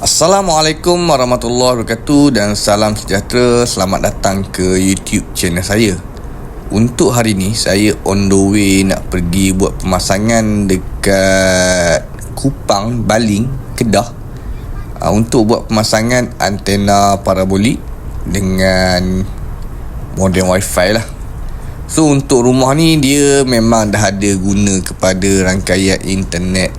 Assalamualaikum warahmatullahi wabarakatuh dan salam sejahtera. Selamat datang ke YouTube channel saya. Untuk hari ni saya on the way nak pergi buat pemasangan dekat Kupang, Baling, Kedah, untuk buat pemasangan antena parabolik dengan modem wifi lah. So untuk rumah ni dia memang dah ada guna kepada rangkaian internet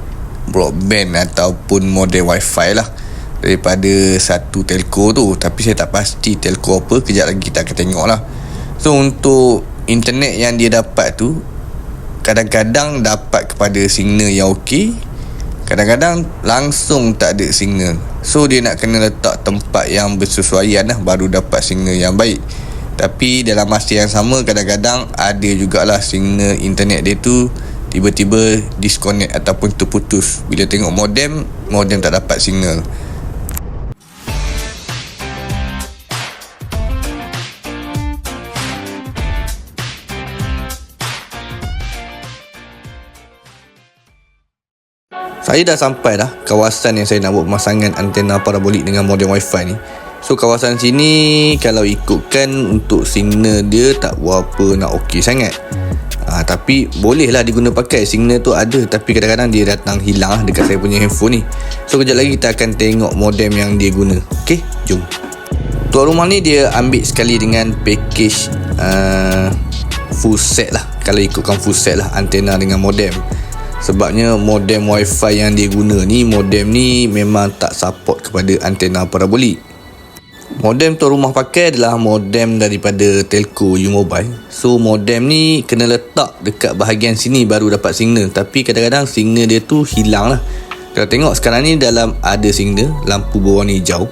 broadband ataupun modem wifi lah daripada satu telco tu. Tapi saya tak pasti telco apa, kejap lagi kita akan tengok lah. So untuk internet yang dia dapat tu, kadang-kadang dapat kepada signal yang okey, kadang-kadang langsung tak ada signal. So dia nak kena letak tempat yang bersesuaian lah baru dapat signal yang baik. Tapi dalam masa yang sama, kadang-kadang ada jugalah signal internet dia tu tiba-tiba disconnect ataupun terputus. Bila tengok modem tak dapat signal. Saya dah sampai dah kawasan yang saya nak buat pemasangan antena parabolik dengan modem wifi ni. So kawasan sini kalau ikutkan untuk signal dia tak berapa nak okey sangat. Tapi bolehlah diguna pakai. Signal tu ada, tapi kadang-kadang dia datang hilang lah dekat saya punya handphone ni. So kejap lagi kita akan tengok modem yang dia guna. Okey, jom. Tuan rumah ni dia ambil sekali dengan package full set lah. Kalau ikutkan full set lah antena dengan modem. Sebabnya modem wifi yang dia guna ni, modem ni memang tak support kepada antena parabolik. Modem tuan rumah pakai adalah modem daripada telco U-Mobile. So modem ni kena letak dekat bahagian sini baru dapat signal. Tapi kadang-kadang signal dia tu hilang lah. Kalau tengok sekarang ni dalam ada signal, lampu berwarna hijau.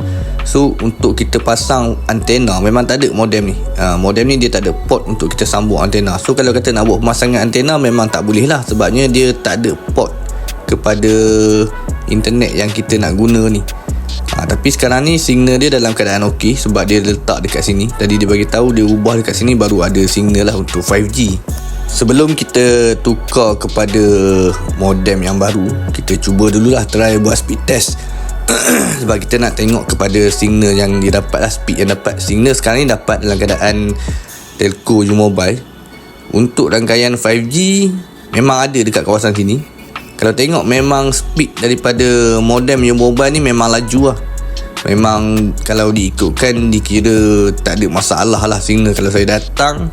So untuk kita pasang antena memang tak ada modem ni. Modem ni dia tak ada port untuk kita sambung antena. So kalau kata nak buat pemasangan antena memang tak boleh lah, sebabnya dia tak ada port kepada internet yang kita nak guna ni. Tapi sekarang ni signal dia dalam keadaan okey sebab dia letak dekat sini. Tadi dia bagi tahu dia ubah dekat sini baru ada signal lah untuk 5G. Sebelum kita tukar kepada modem yang baru, kita cuba dululah try buat speed test. Sebab kita nak tengok kepada signal yang dia dapat lah, speed yang dapat. Signal sekarang ni dapat dalam keadaan telco U-Mobile. Untuk rangkaian 5G memang ada dekat kawasan sini. Kalau tengok memang speed daripada modem U-Mobile ni memang laju lah. Memang kalau diikutkan dikira tak ada masalah lah signal. Kalau saya datang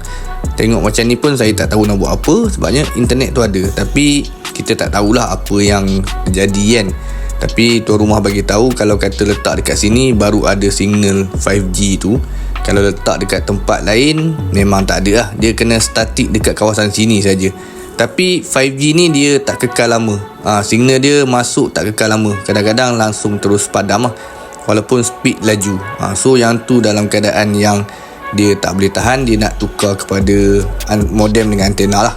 tengok macam ni pun saya tak tahu nak buat apa, sebabnya internet tu ada. Tapi kita tak tahulah apa yang terjadi kan. Tapi tuan rumah bagi tahu kalau kata letak dekat sini baru ada signal 5G tu. Kalau letak dekat tempat lain memang tak ada lah. Dia kena statik dekat kawasan sini saja. Tapi 5G ni dia tak kekal lama. Signal dia masuk tak kekal lama. Kadang-kadang langsung terus padam lah, walaupun speed laju. So yang tu dalam keadaan yang dia tak boleh tahan, dia nak tukar kepada modem dengan antena lah.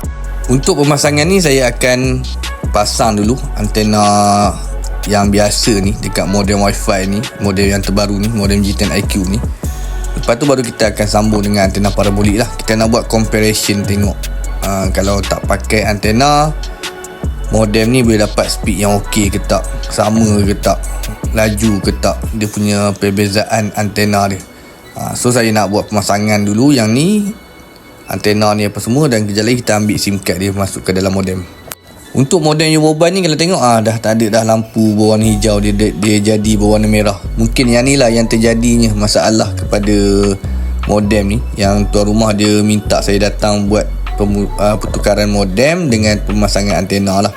Untuk pemasangan ni saya akan pasang dulu antena yang biasa ni dekat modem wifi ni, modem yang terbaru ni, modem G10iQ ni. Lepas tu baru kita akan sambung dengan antena parabolik lah. Kita nak buat comparison tengok kalau tak pakai antena, modem ni boleh dapat speed yang okey ke tak, sama ke tak, laju ke tak, dia punya perbezaan antena dia. So saya nak buat pemasangan dulu yang ni, antena ni apa semua, dan kejap lagi kita ambil SIM card dia masuk ke dalam modem. Untuk modem U-Mobile ni kalau tengok dah tak ada dah lampu berwarna hijau, dia jadi berwarna merah. Mungkin yang ni lah yang terjadinya masalah kepada modem ni, yang tuan rumah dia minta saya datang buat pertukaran modem dengan pemasangan antena lah,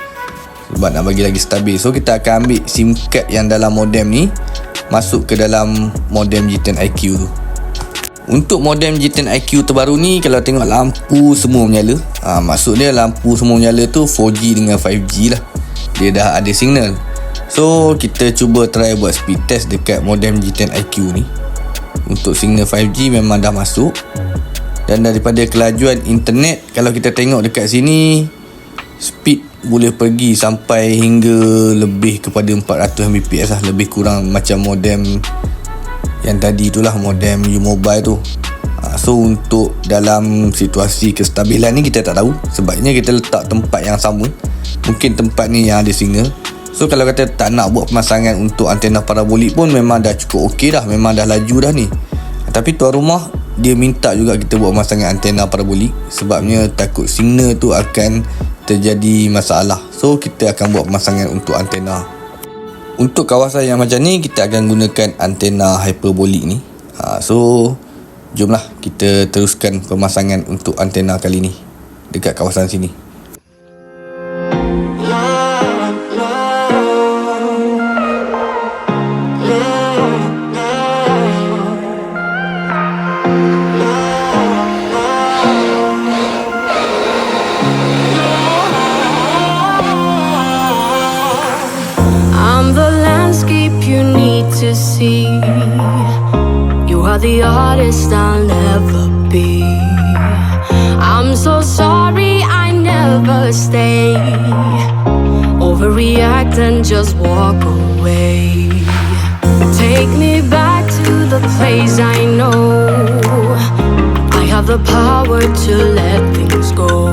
sebab nak bagi lagi stabil. So kita akan ambil SIM card yang dalam modem ni masuk ke dalam modem G10iQ tu. Untuk modem G10iQ terbaru ni kalau tengok lampu semua menyala. Maksud dia lampu semua menyala tu 4G dengan 5G lah. Dia dah ada signal. So kita cuba try buat speed test dekat modem G10iQ ni. Untuk signal 5G memang dah masuk. Dan daripada kelajuan internet, kalau kita tengok dekat sini, speed boleh pergi sampai hingga lebih kepada 400 Mbps lah. Lebih kurang macam modem yang tadi itulah, modem U-Mobile tu. So untuk dalam situasi kestabilan ni kita tak tahu, sebabnya kita letak tempat yang sama. Mungkin tempat ni yang ada signal, So kalau kata tak nak buat pemasangan untuk antena parabolik pun memang dah cukup okey dah, memang dah laju dah ni. Tapi tuan rumah dia minta juga kita buat pemasangan antena parabolik, sebabnya takut signal tu akan terjadi masalah. So kita akan buat pemasangan untuk antena. Untuk kawasan yang macam ni kita akan gunakan antena hyperbolik ni. So jomlah kita teruskan pemasangan untuk antena kali ni dekat kawasan sini. I'm the landscape you need to see. You are the artist I'll never be. I'm so sorry I never stay. Overreact and just walk away. Take me back to the place I know. I have the power to let things go.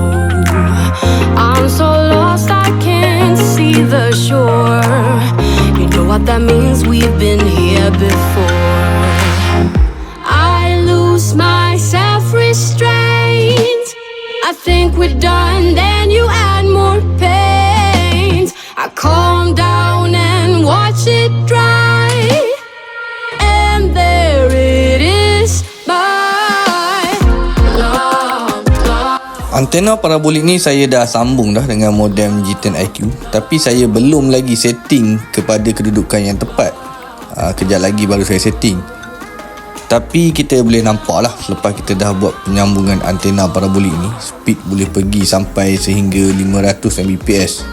I'm so lost I can't see the shore. You know what that means, we've been here before. I lose my self-restraint. I think we're done, then you add more paint. I calm down and watch it dry, and there it is, my love. Antena parabolik ni saya dah sambung dah dengan modem G10iQ, tapi saya belum lagi setting kepada kedudukan yang tepat. Kejap lagi baru saya setting. Tapi kita boleh nampak lah, selepas kita dah buat penyambungan antena parabolik ni, speed boleh pergi sampai sehingga 500 Mbps.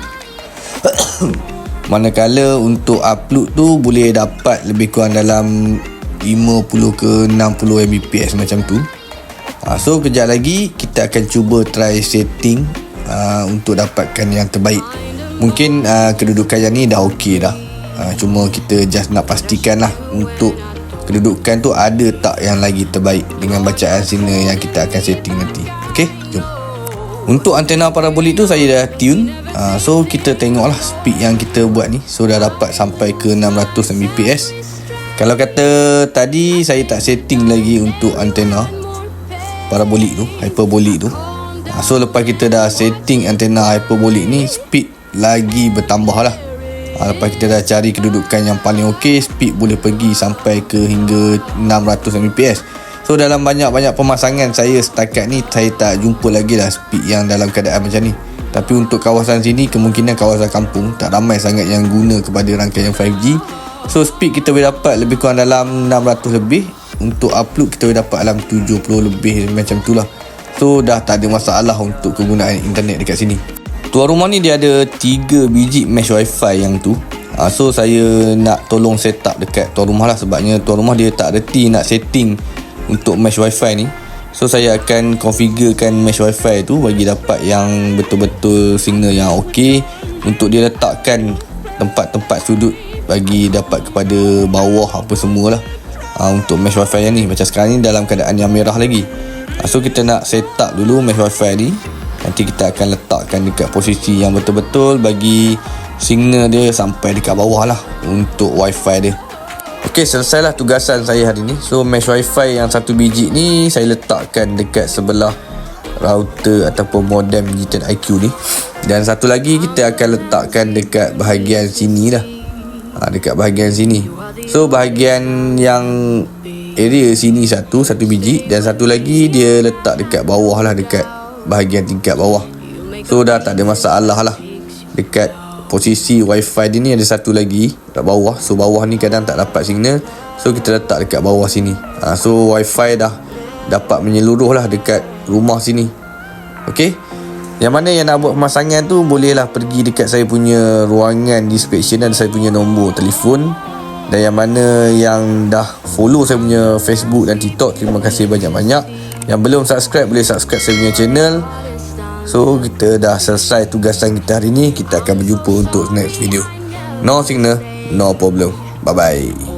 Manakala untuk upload tu boleh dapat lebih kurang dalam 50 ke 60 Mbps macam tu. So kejap lagi kita akan cuba try setting untuk dapatkan yang terbaik. Mungkin kedudukan yang ni dah okey dah. Cuma kita just nak pastikan lah untuk kedudukan tu ada tak yang lagi terbaik dengan bacaan signal yang kita akan setting nanti. Okey, jom. Untuk antena parabolik tu saya dah tune. So kita tengoklah speed yang kita buat ni. So dah dapat sampai ke 600 Mbps. Kalau kata tadi saya tak setting lagi untuk antena parabolik tu, hyperbolik tu. So lepas kita dah setting antena hyperbolik ni, speed lagi bertambah lah. Lepas kita dah cari kedudukan yang paling okey, speed boleh pergi sampai ke hingga 600 Mbps. So dalam banyak-banyak pemasangan saya setakat ni, saya tak jumpa lagi lah speed yang dalam keadaan macam ni. Tapi untuk kawasan sini, kemungkinan kawasan kampung, tak ramai sangat yang guna kepada rangkaian 5G. So speed kita boleh dapat lebih kurang dalam 600 lebih. Untuk upload kita boleh dapat dalam 70 lebih macam tu lah. So dah tak ada masalah untuk kegunaan internet dekat sini. Tuan rumah ni dia ada 3 biji mesh wifi yang tu. So saya nak tolong set up dekat tuan rumah lah, sebabnya tuan rumah dia tak reti nak setting untuk mesh wifi ni. So saya akan configurekan mesh wifi tu bagi dapat yang betul-betul signal yang okey, untuk dia letakkan tempat-tempat sudut bagi dapat kepada bawah apa semualah. Untuk mesh wifi yang ni, macam sekarang ni dalam keadaan yang merah lagi. So kita nak set up dulu mesh wifi ni. Nanti kita akan letakkan dekat posisi yang betul-betul bagi signal dia sampai dekat bawah lah untuk wifi dia. Okey, selesailah tugasan saya hari ni. So mesh wifi yang 1 biji ni saya letakkan dekat sebelah router ataupun modem G10iQ ni. Dan satu lagi kita akan letakkan dekat bahagian sini lah. Dekat bahagian sini. So bahagian yang area sini satu biji, dan satu lagi dia letak dekat bawah lah, dekat bahagian tingkat bawah. So dah tak ada masalah lah. Dekat posisi wifi dia ni ada satu lagi kat bawah. So bawah ni kadang tak dapat signal, so kita letak dekat bawah sini. So wifi dah dapat menyeluruh lah dekat rumah sini. Okey, yang mana yang nak buat pemasangan tu bolehlah pergi dekat saya punya ruangan description, dan saya punya nombor telefon. Dan yang mana yang dah follow saya punya Facebook dan TikTok, terima kasih banyak-banyak. Yang belum subscribe, boleh subscribe saya punya channel. So kita dah selesai tugasan kita hari ni. Kita akan berjumpa untuk next video. No signal, no problem. Bye bye.